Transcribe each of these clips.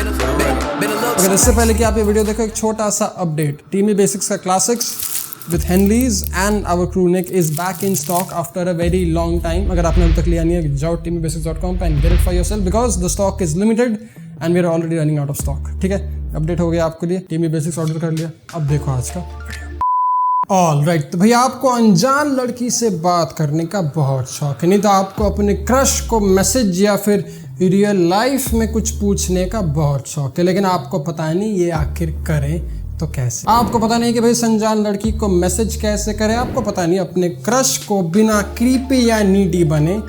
अगर इससे पहले कि आप ये वीडियो देखो, एक छोटा सा अपडेट। टीमी बेसिक्स का classics with henleys and our crew neck is back in stock after a very long time. अगर आपने अभी तक लिया नहीं है, जाओ teamybasics.com पे and get it for yourself because the stock is limited and we are already running out of stock. ठीक है, अपडेट हो गया आपके लिए। टीमी बेसिक्स ऑर्डर कर लिया, अब देखो आज का ऑल राइट। तो भैया आपको अनजान लड़की से बात करने का बहुत शौक है, नहीं तो आपको अपने क्रश को मैसेज या फिर रियल लाइफ में कुछ पूछने का बहुत शौक है, लेकिन आपको पता नहीं ये आखिर करें तो कैसे। आपको पता नहीं कि भाई अनजान लड़की को मैसेज कैसे करें, आपको पता नहीं अपने क्रश को बिना क्रीपी या नीडी बने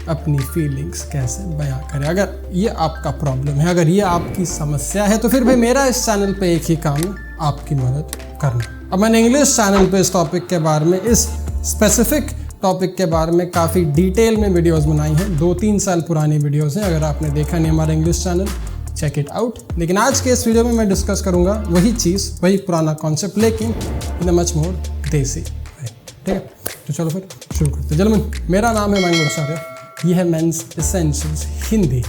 अपनी फीलिंग्स कैसे बयां करें। अगर ये आपका प्रॉब्लम है, अगर ये आपकी समस्या है, तो फिर भाई मेरा इस चैनल पे एक ही काम है, आपकी मदद करना। अब मैंने इंग्लिश चैनल पे इस टॉपिक के बारे में, इस स्पेसिफिक टॉपिक के बारे में काफ़ी डिटेल में वीडियोस बनाई हैं। 2-3 साल पुरानी वीडियोस हैं, अगर आपने देखा नहीं हमारा English channel, check it out. लेकिन आज के इस वीडियो में मैं डिस्कस करूंगा वही चीज़, वही पुराना कॉन्सेप्ट, लेकिन इन मच मोर देसी। ठीक है, तो चलो फिर शुरू करते हैं। जलमन, मेरा नाम है मैंगो आचार्य, ये है men's essentials Hindi.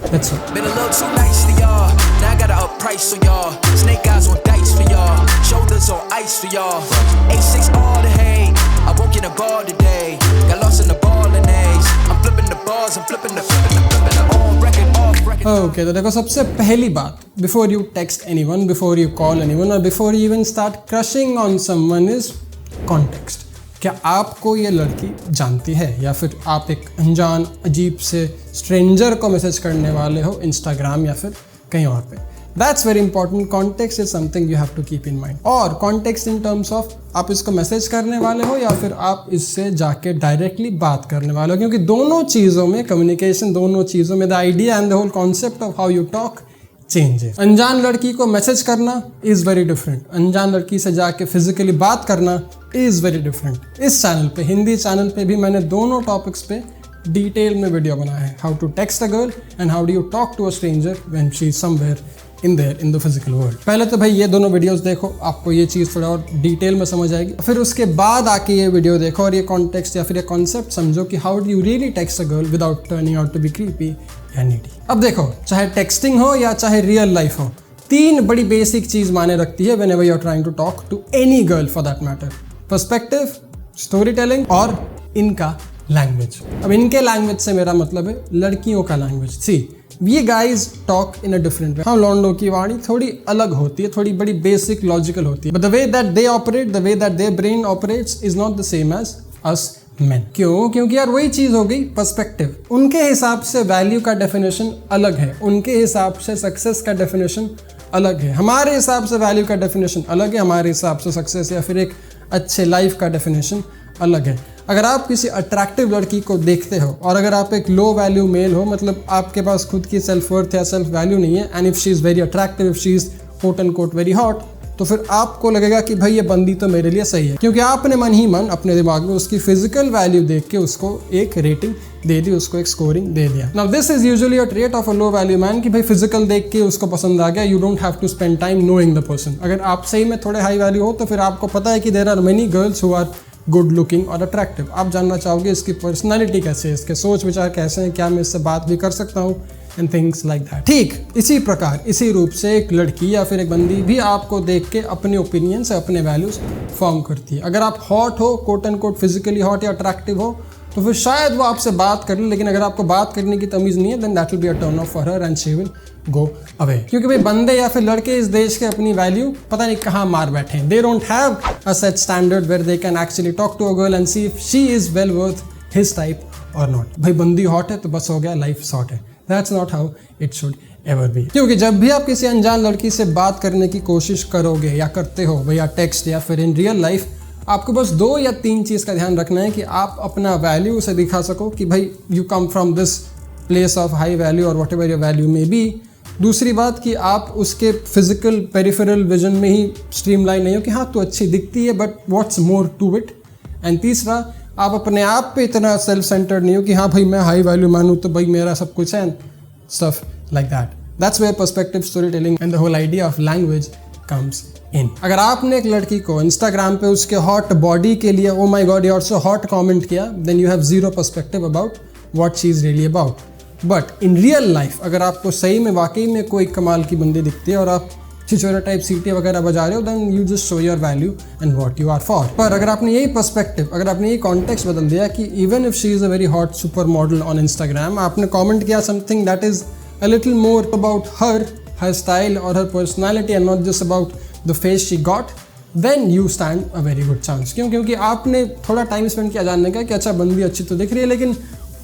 That's it. Been a little too nice for y'all. Now I got a up price for y'all. Snake eyes on dice for y'all. Shoulders on ice for y'all. 8-6 all the hate. I woke in a bar today. Got lost in the ball and A's. I'm flipping the bars. I'm flipping the on record, off record. Okay, तो देखो सबसे पहली बात, before you text anyone, before you call anyone, or before you even start crushing on someone is context. क्या आपको ये लड़की जानती है, या फिर आप एक अनजान अजीब से स्ट्रेंजर को मैसेज करने वाले हो इंस्टाग्राम या फिर कहीं और पे। That's very important. Context is something you have to keep in mind. और कॉन्टेक्स्ट इन टर्म्स ऑफ आप इसको मैसेज करने वाले हो या फिर आप इससे जाके डायरेक्टली बात करने वाले हो, क्योंकि दोनों चीज़ों में कम्युनिकेशन, दोनों चीज़ों में the idea and the whole concept of how you talk changes. अनजान लड़की को मैसेज करना इज़ वेरी डिफरेंट, अनजान लड़की से जाके फिजिकली बात करना इज़ वेरी डिफरेंट। इस चैनल पे, हिंदी चैनल पे भी मैंने दोनों टॉपिक्स पे डिटेल में वीडियो बनाया है, how to text a girl and how do you talk to a stranger when she is somewhere in the physical world. पहले तो भाई ये दोनों वीडियोस देखो, आपको ये चीज़ थोड़ा और डिटेल में समझ आएगी। फिर उसके बाद आके ये वीडियो देखो और ये कॉन्टेक्स्ट या फिर ये कॉन्सेप्ट समझो कि how do you really text a girl without turning out to be creepy या नीडी। अब देखो, चाहे टेक्सटिंग हो या चाहे रियल लाइफ हो, 3 बड़ी बेसिक चीज़ माने रखती है whenever you are trying to talk to any girl for that matter. Perspective, story telling और इनका लैंग्वेज। अब इनके लैंग्वेज से मेरा मतलब है लड़कियों का language. See, we guys talk in a different way. हम लौंडों की वाणी थोड़ी अलग होती है, थोड़ी बड़ी बेसिक लॉजिकल होती है, but the way that they operate, the way that their brain operates is not the same as us man. क्यों? क्योंकि यार वही चीज़ हो गई पर्सपेक्टिव। उनके हिसाब से वैल्यू का डेफिनेशन अलग है, उनके हिसाब से सक्सेस का डेफिनेशन अलग है, हमारे हिसाब से वैल्यू का डेफिनेशन अलग है, हमारे हिसाब से सक्सेस या फिर एक अच्छे लाइफ का डेफिनेशन अलग है। अगर आप किसी अट्रैक्टिव लड़की को देखते हो और अगर आप एक लो वैल्यू मेल हो, मतलब आपके पास खुद की सेल्फ वर्थ या सेल्फ वैल्यू नहीं है, and if she is very attractive, if she is quote and quote very hot, तो फिर आपको लगेगा कि भाई ये बंदी तो मेरे लिए सही है, क्योंकि आपने मन ही मन अपने दिमाग में उसकी फिजिकल वैल्यू देख के उसको एक रेटिंग दे दी, उसको एक स्कोरिंग दे दिया। Now this is usually a trait of a low value man कि भाई फिजिकल देख के उसको पसंद आ गया। You don't have to spend time knowing the person. अगर आप सही में थोड़े हाई वैल्यू हो तो फिर आपको पता है कि there are many girls who are good looking और अट्रैक्टिव। आप जानना चाहोगे इसकी पर्सनैलिटी कैसे है, इसके सोच विचार कैसे हैं, क्या मैं इससे बात भी कर सकता हूँ, एंड थिंग्स लाइक दैट। ठीक इसी प्रकार, इसी रूप से एक लड़की या फिर एक बंदी भी आपको देख के अपने ओपिनियन से अपने वैल्यूज फॉर्म करती है। अगर आप हॉट हो, quote and quote physically hot या अट्रैक्टिव हो, तो फिर शायद वो आपसे बात कर ले, लेकिन अगर आपको बात करने की तमीज़ नहीं है, then that will be a turn off for her and she will go away. क्योंकि भाई बंदे या फिर लड़के इस देश के अपनी वैल्यू पता नहीं कहाँ मार बैठे हैं। They don't have a set standard where they can actually talk to a girl and see if she is well worth his type और नॉट। भाई बंदी हॉट है तो बस हो गया, लाइफ शॉर्ट है। That's not how it should ever be. क्योंकि जब भी आप किसी अनजान लड़की से बात करने की कोशिश करोगे या करते हो, भैया टेक्स्ट या फिर इन रियल लाइफ, आपको बस 2 या 3 चीज़ का ध्यान रखना है कि आप अपना वैल्यू उसे दिखा सको कि भाई you come from this place of high value और वट एवर योर वैल्यू में बी। दूसरी बात कि आप उसके फिजिकल पेरिफेरल विजन में ही स्ट्रीमलाइन नहीं हो कि हाँ तो अच्छी दिखती है, but what's more to it. And तीसरा, आप अपने आप पे इतना सेल्फ सेंटर्ड नहीं हो कि हाँ भाई मैं हाई वैल्यू मानूँ तो भाई मेरा सब कुछ है, stuff like that. That's where perspective, story telling and the whole idea of language comes in. अगर आपने एक लड़की को इंस्टाग्राम पे उसके हॉट बॉडी के लिए oh my god you are so hot comment किया, then you have zero perspective about what she is really about. But in real life अगर आपको सही में वाकई में कोई कमाल की बंदी दिखती है और आप छिछोरा टाइप सीटी वगैरह बजा रहे हो, then you just show your value and what you are for. पर अगर आपने यही पर्सपेक्टिव, अगर आपने यही कॉन्टेक्स्ट बदल दिया कि even if she is a very hot super model on Instagram, आपने कॉमेंट किया something that is a little more about her style or her personality and not just about the face she got, then you stand a very good chance। क्यों? क्योंकि आपने थोड़ा time spend किया जानने का कि अच्छा बंदी अच्छी तो दिख रही है, लेकिन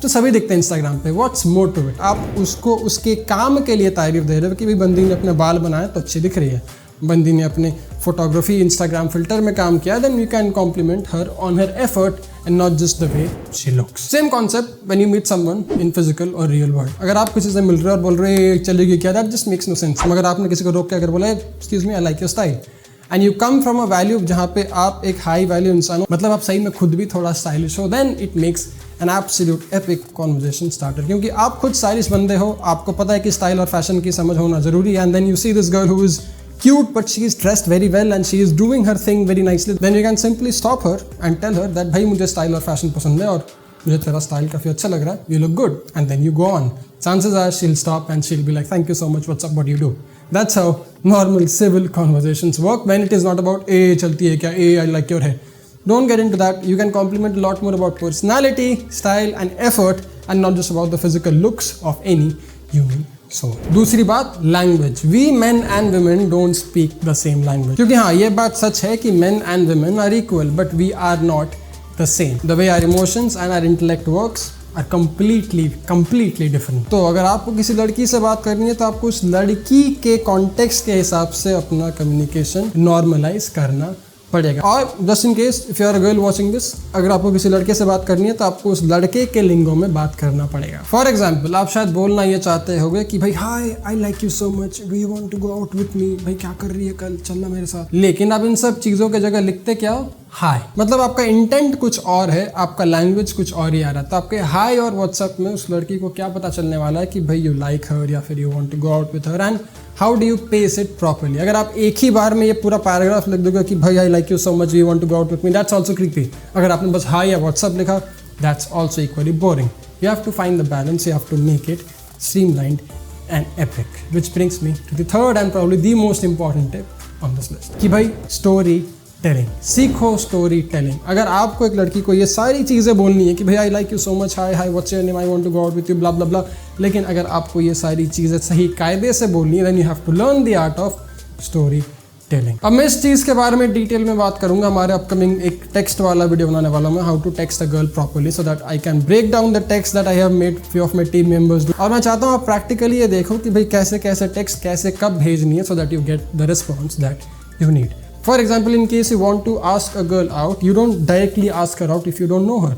तो सभी दिखते हैं इंस्टाग्राम पे, व्हाट्स मोर टू इट। आप उसको उसके काम के लिए तारीफ दे रहे हो कि भाई बंदी ने अपने बाल बनाए तो अच्छी दिख रही है, बंदी ने अपने फोटोग्राफी इंस्टाग्राम फिल्टर में काम किया, then you can compliment her on her effort and not just the way she looks। Same concept when you meet someone in physical or real world। अगर आप किसी से मिल रहे हो और बोल रहे हैं चलेगी क्या, that just makes no sense। मगर आपने किसी को रोक के अगर बोला excuse me I like your style and you come from a value जहाँ पे आप एक high value इंसान हो, मतलब आप सही में खुद भी थोड़ा stylish हो, then it makes an absolute epic conversation starter। क्योंकि आप खुद stylish बंदे हो, आपको पता है कि style और fashion की समझ होना जरूरी है, and then you see this girl who is cute but she is dressed very well and she is doing her thing very nicely, then you can simply stop her and tell her that भाई मुझे style और fashion पसंद है और मुझे तेरा style काफ़ी अच्छा लग रहा है, you look good, and then you go on। Chances are she'll stop and she'll be like thank you so much, what's up, what do you do? That's how normal civil conversations work when it is not about ए चलती है क्या, ए I like your hair। Don't get into that। You can compliment a lot more about personality, style and effort and not just about the physical looks of any human। So, दूसरी बात language. We man and women don't speak the same language. क्योंकि हाँ ये बात सच है कि man and women are equal but we are not the same. The way our emotions and our intellect works are completely different. तो अगर आपको किसी लड़की से बात करनी है तो आपको उस लड़की के कॉन्टेक्स्ट के हिसाब से अपना कम्युनिकेशन नॉर्मलाइज करना पड़ेगा। और just in case if you are a girl watching this, अगर आपको किसी लड़के से बात करनी है तो आपको उस लड़के के लिंगो में बात करना पड़ेगा। फॉर एग्जाम्पल आप शायद बोलना ये चाहते होगे कि भाई hi I like you so much, do you want to go out with me, भाई क्या कर रही है कल, चलना मेरे साथ। लेकिन आप इन सब चीज़ों के जगह लिखते क्या हो, हाय। मतलब आपका इंटेंट कुछ और है, आपका लैंग्वेज कुछ और ही आ रहा है। तो आपके हाय और व्हाट्सएप में उस लड़की को क्या पता चलने वाला है कि भाई यू लाइक हर या फिर you want to go out with her, and how do you pace it properly. अगर आप एक ही बार में ये पूरा पैराग्राफ लिख दोगे कि भाई I like you so much, you want to go out with me, that's also creepy. अगर आपने बस हाय या व्हाट्सएप लिखा, that's also equally boring. You have to find the balance, you have to make it streamlined and epic, which brings me to the third and probably the most important tip on this list कि भाई story telling सीखो। Story telling. अगर आपको एक लड़की को ये सारी चीज़ें बोलनी है कि भाई I like you so much, hi hi what's your name, I want to go out with you, blah blah blah, लेकिन अगर आपको ये सारी चीज़ें सही कायदे से बोलनी है, then you have to learn the art of story telling. अब मैं इस चीज़ के बारे में डिटेल में बात करूंगा हमारे अपकमिंग एक टेक्स्ट वाला वीडियो बनाने वाला हूं, how to text a girl properly, so that I can break down the text that I have made few of my team members. और मैं चाहता हूं आप प्रैक्टिकली ये देखो कि भाई कैसे कैसे टेक्स्ट कैसे कब भेजनी है, so that you get the response that you need. For example, in case you want to ask a girl out, you don't directly ask her out if you don't know her.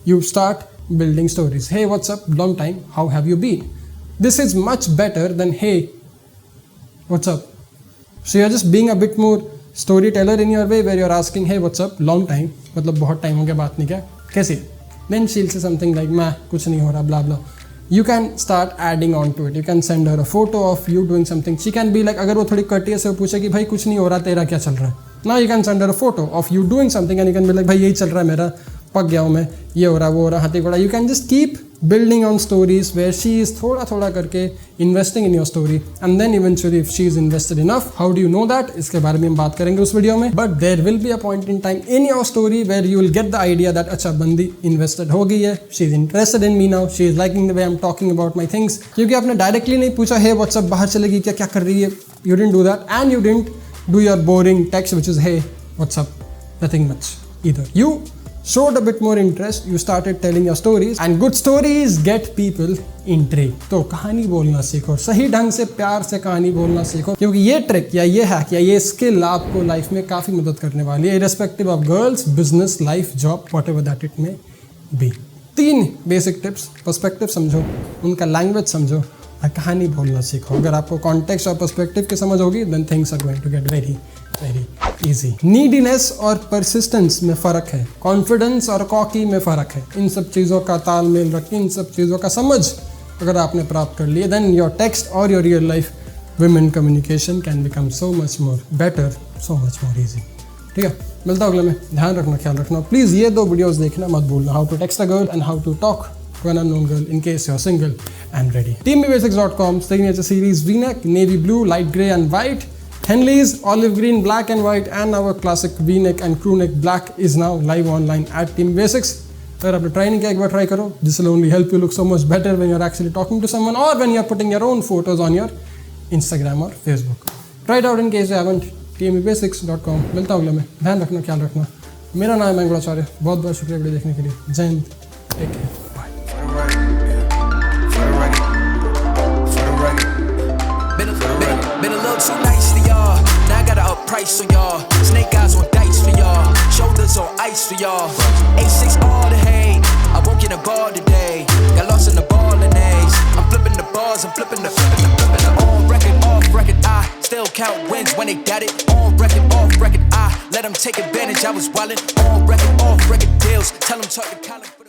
You start building stories. Hey, what's up? Long time. How have you been? This is much better than hey, what's up? So you're just being a bit more storyteller in your way, where you're asking, hey, what's up? Long time. मतलब बहुत time हो गया बात नहीं किया, कैसे? Then she'll say something like, मैं कुछ नहीं हो रहा, blah blah. You can start adding on to it. You can send her a photo of you doing something. She can be like, अगर वो थोड़ी courteous है, वो पूछे कि भाई कुछ नहीं हो रहा, तेरा क्या चल रहा है? Now you can send her a photo of you doing something and you can be like, भाई यही चल रहा है मेरा, पक गया हूँ मैं, ये हो रहा वो हो रहा, हाथी घोड़ा। You can just keep building on stories where she is थोड़ा थोड़ा करके investing in your story, and then eventually if she is invested enough, how do you know that? इसके बारे में हम बात करेंगे उस वीडियो में। But there will be a point in time in your story where you will get the idea that अच्छा बंदी invested हो गई है, she is interested in me now, she is liking the way I'm talking about my things। क्योंकि आपने directly नहीं पूछा hey what's up, बाहर चलेगी क्या, क्या कर रही है, you didn't do that, and you didn't do your boring text which is hey what's up, nothing much either. You showed a bit more interest, you started telling your stories, and good stories get people intrigued। तो कहानी बोलना सीखो, सही ढंग से प्यार से कहानी बोलना सीखो, क्योंकि ये ट्रिक या ये हैक या ये स्किल आपको लाइफ में काफ़ी मदद करने वाली है, irrespective of girls, business, life, job, whatever that it may be. 3 basic tips, perspective समझो, उनका लैंग्वेज समझो और कहानी बोलना सीखो। अगर आपको कॉन्टेक्स्ट और पर्सपेक्टिव की समझ होगी, then things are going to get very easy. Neediness और परसिस्टेंस में फ़र्क है, कॉन्फिडेंस और कॉकी में फ़र्क है। इन सब चीज़ों का तालमेल रख के, इन सब चीज़ों का समझ अगर आपने प्राप्त कर लिया, देन योर टेक्स्ट और your real life women communication can become so much more better, so much more easy. ठीक है, मिलता हूँ अगले में। ध्यान रखना, ख्याल रखना। प्लीज़ ये 2 वीडियोज़ देखना मत भूलना, how to text a girl and how to talk to an unknown girl in case you're single and ready. TeamMeBasics.com signature series V-neck, navy blue, light grey and white. Henley's olive green, black and white, and our classic V-neck and crew neck black is now live online at Team Basics. अगर आपने try नहीं किया एक बार try करो. This will only help you look so much better when you're actually talking to someone or when you're putting your own photos on your Instagram or Facebook. Try it out in case you haven't. TeamBasics.com. मिलता हूँ अगले में. ध्यान रखना, ख्याल रखना. मेरा नाम है मैंगुड़ाचार्य. बहुत बहुत शुक्रिया वीडियो देखने के लिए. Jai Hind. Take care. Been a little too nice to y'all. Now I gotta up price on y'all. Snake eyes on dice for y'all. Shoulders on ice for y'all. A6 all the hate. I won't get a ball today. Got lost in the ball and A's. I'm flipping the balls. I'm flipping the on record, off record. I still count wins when they got it. On record, off record. I let them take advantage. I was wildin'. On record, off record deals. Tell them talk to Colin.